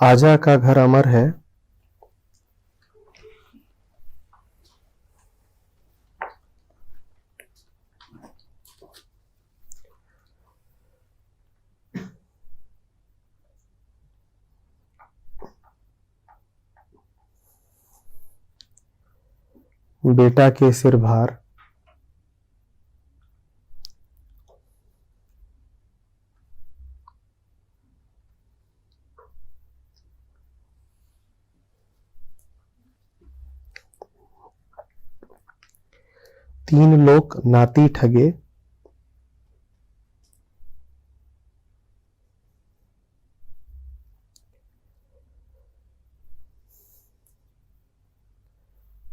आजा का घर अमर है। बेटा के सिर भार। तीन लोग नाती ठगे।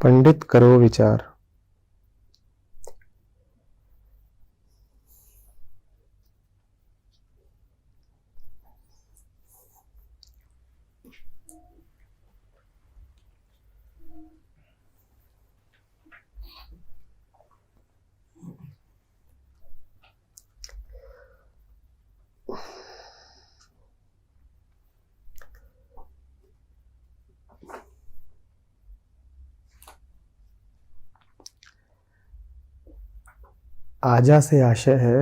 पंडित करो विचार। आजा से आशय है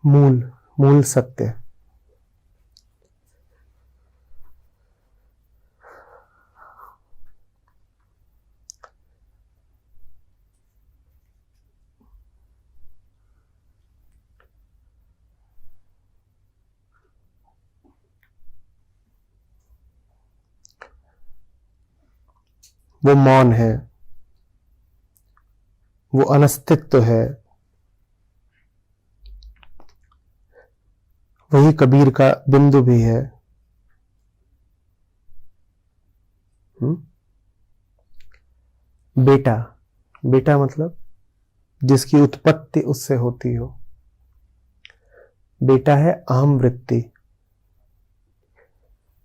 मूल सत्य। वो मौन है, वो अनस्तित्व है। वही कबीर का बिंदु भी है। बेटा, बेटा मतलब जिसकी उत्पत्ति उससे होती हो। बेटा है अहम वृत्ति,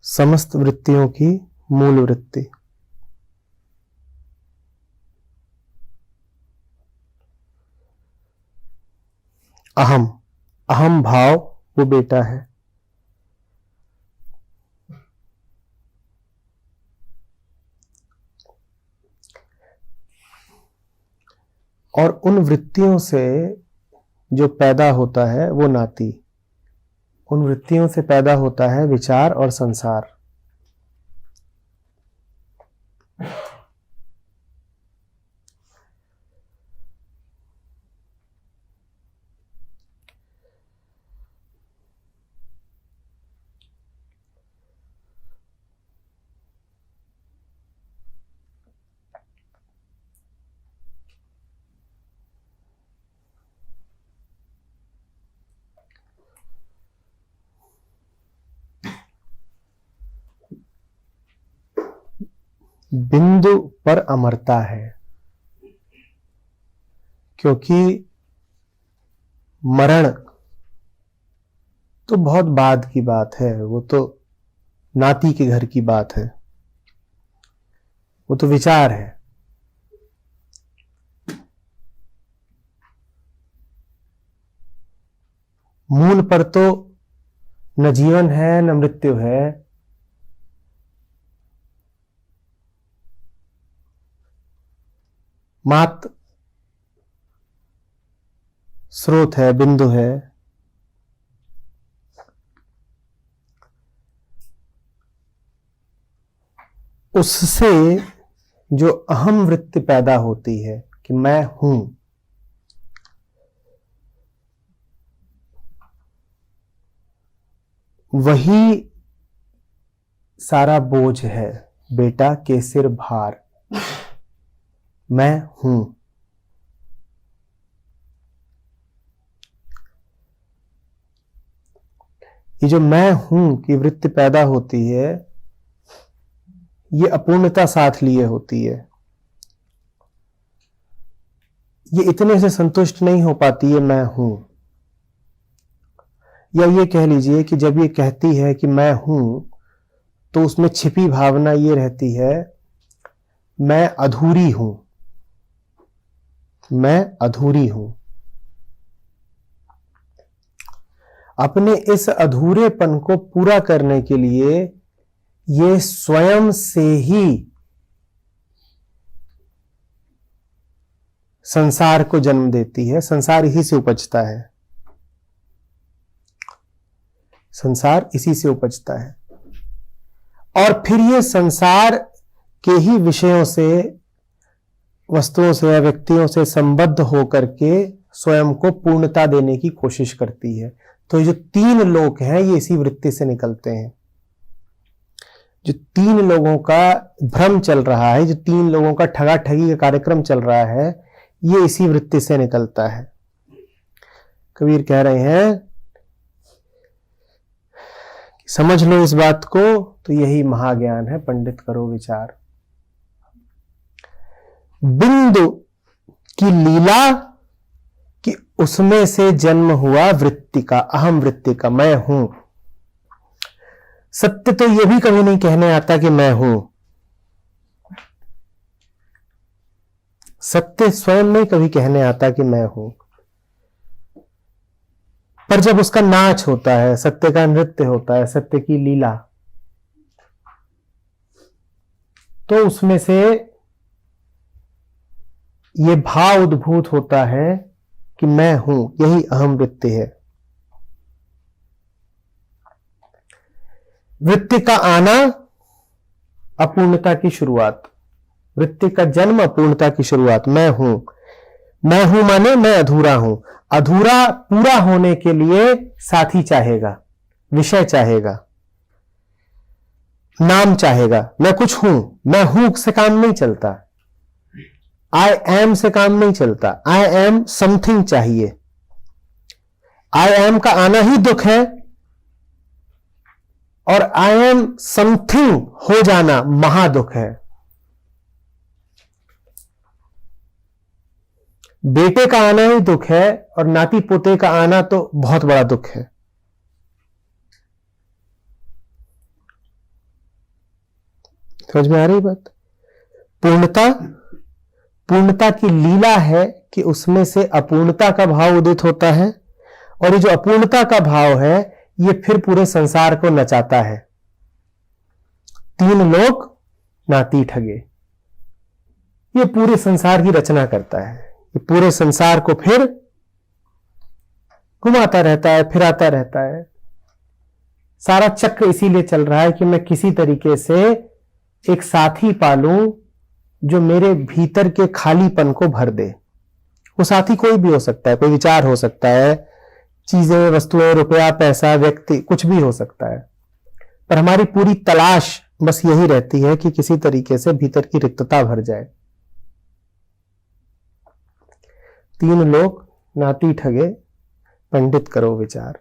समस्त वृत्तियों की मूल वृत्ति। अहम भाव वो बेटा है। और उन वृत्तियों से जो पैदा होता है वो नाती। उन वृत्तियों से पैदा होता है विचार और संसार। बिंदु पर अमरता है, क्योंकि मरण तो बहुत बाद की बात है। वो तो नाती के घर की बात है, वो तो विचार है। मूल पर तो न जीवन है न मृत्यु है। मात्र स्रोत है, बिंदु है। उससे जो अहम वृत्ति पैदा होती है कि मैं हूं, वही सारा बोझ है। बेटा के सिर भार, मैं हूं। ये जो मैं हूं की वृत्ति पैदा होती है, ये अपूर्णता साथ लिए होती है। ये इतने से संतुष्ट नहीं हो पाती है मैं हूं। या ये कह लीजिए कि जब ये कहती है कि मैं हूं, तो उसमें छिपी भावना ये रहती है मैं अधूरी हूं, मैं अधूरी हूं। अपने इस अधूरेपन को पूरा करने के लिए ये स्वयं से ही संसार को जन्म देती है। संसार इसी से उपजता है, संसार इसी से उपजता है। और फिर ये संसार के ही विषयों से, वस्तुओं से या व्यक्तियों से संबद्ध होकर के स्वयं को पूर्णता देने की कोशिश करती है। तो जो तीन लोग हैं ये इसी वृत्ति से निकलते हैं। जो तीन लोगों का भ्रम चल रहा है, जो तीन लोगों का ठगाठगी का कार्यक्रम चल रहा है, ये इसी वृत्ति से निकलता है। कबीर कह रहे हैं समझ लो इस बात को, तो यही महाज्ञान है, पंडित करो विचार। बिंदु की लीला कि उसमें से जन्म हुआ वृत्ति का, अहम वृत्ति का, मैं हूं। सत्य तो यह भी कभी नहीं कहने आता कि मैं हूं। सत्य स्वयं नहीं कभी कहने आता कि मैं हूं। पर जब उसका नाच होता है, सत्य का नृत्य होता है, सत्य की लीला, तो उसमें से ये भाव उद्भूत होता है कि मैं हूं। यही अहम वृत्ति है। वृत्ति का आना अपूर्णता की शुरुआत, वृत्ति का जन्म अपूर्णता की शुरुआत। मैं हूं, मैं हूं माने मैं अधूरा हूं। अधूरा पूरा होने के लिए साथी चाहेगा, विषय चाहेगा, नाम चाहेगा। मैं कुछ हूं, मैं हूं से काम नहीं चलता। आई एम से काम नहीं चलता। आई एम समथिंग चाहिए। आई एम का आना ही दुख है, और आई एम समथिंग हो जाना महादुख है। बेटे का आना ही दुख है, और नाती पोते का आना तो बहुत बड़ा दुख है। समझ में आ रही बात? पूर्णता, पूर्णता की लीला है कि उसमें से अपूर्णता का भाव उदित होता है, और ये जो अपूर्णता का भाव है ये फिर पूरे संसार को नचाता है। तीन लोग नाती ठगे, ये पूरे संसार की रचना करता है। ये पूरे संसार को फिर घुमाता रहता है, फिराता रहता है। सारा चक्र इसीलिए चल रहा है कि मैं किसी तरीके से एक साथी पालूं जो मेरे भीतर के खालीपन को भर दे। वो साथी कोई भी हो सकता है, कोई विचार हो सकता है, चीजें, वस्तुएं, रुपया, पैसा, व्यक्ति, कुछ भी हो सकता है। पर हमारी पूरी तलाश बस यही रहती है कि किसी तरीके से भीतर की रिक्तता भर जाए। तीन लोग नाती ठगे, पंडित करो विचार।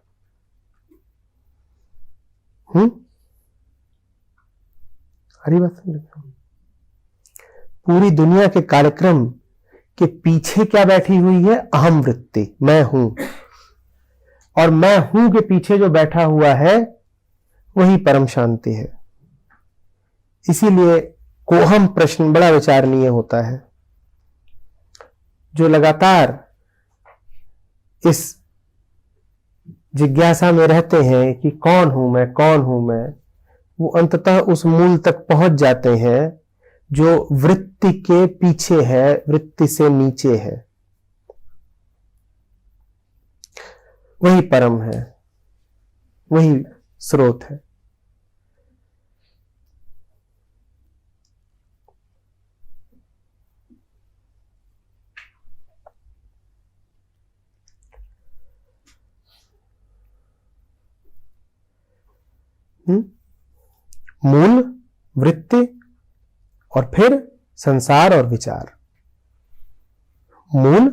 हरी बात समझ में? पूरी दुनिया के कार्यक्रम के पीछे क्या बैठी हुई है? अहम वृत्ति, मैं हूं। और मैं हूं के पीछे जो बैठा हुआ है वही परम शांति है। इसीलिए कोहम प्रश्न बड़ा विचारणीय होता है। जो लगातार इस जिज्ञासा में रहते हैं कि कौन हूं मैं, कौन हूं मैं, वो अंततः उस मूल तक पहुंच जाते हैं जो वृत्ति के पीछे है, वृत्ति से नीचे है। वही परम है, वही स्रोत है। मूल, वृत्ति, और फिर संसार और विचार। मूल,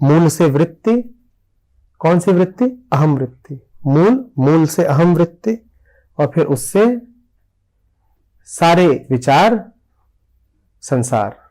मूल से वृत्ति, कौन सी वृत्ति? अहम वृत्ति। मूल, मूल से अहम वृत्ति, और फिर उससे सारे विचार, संसार।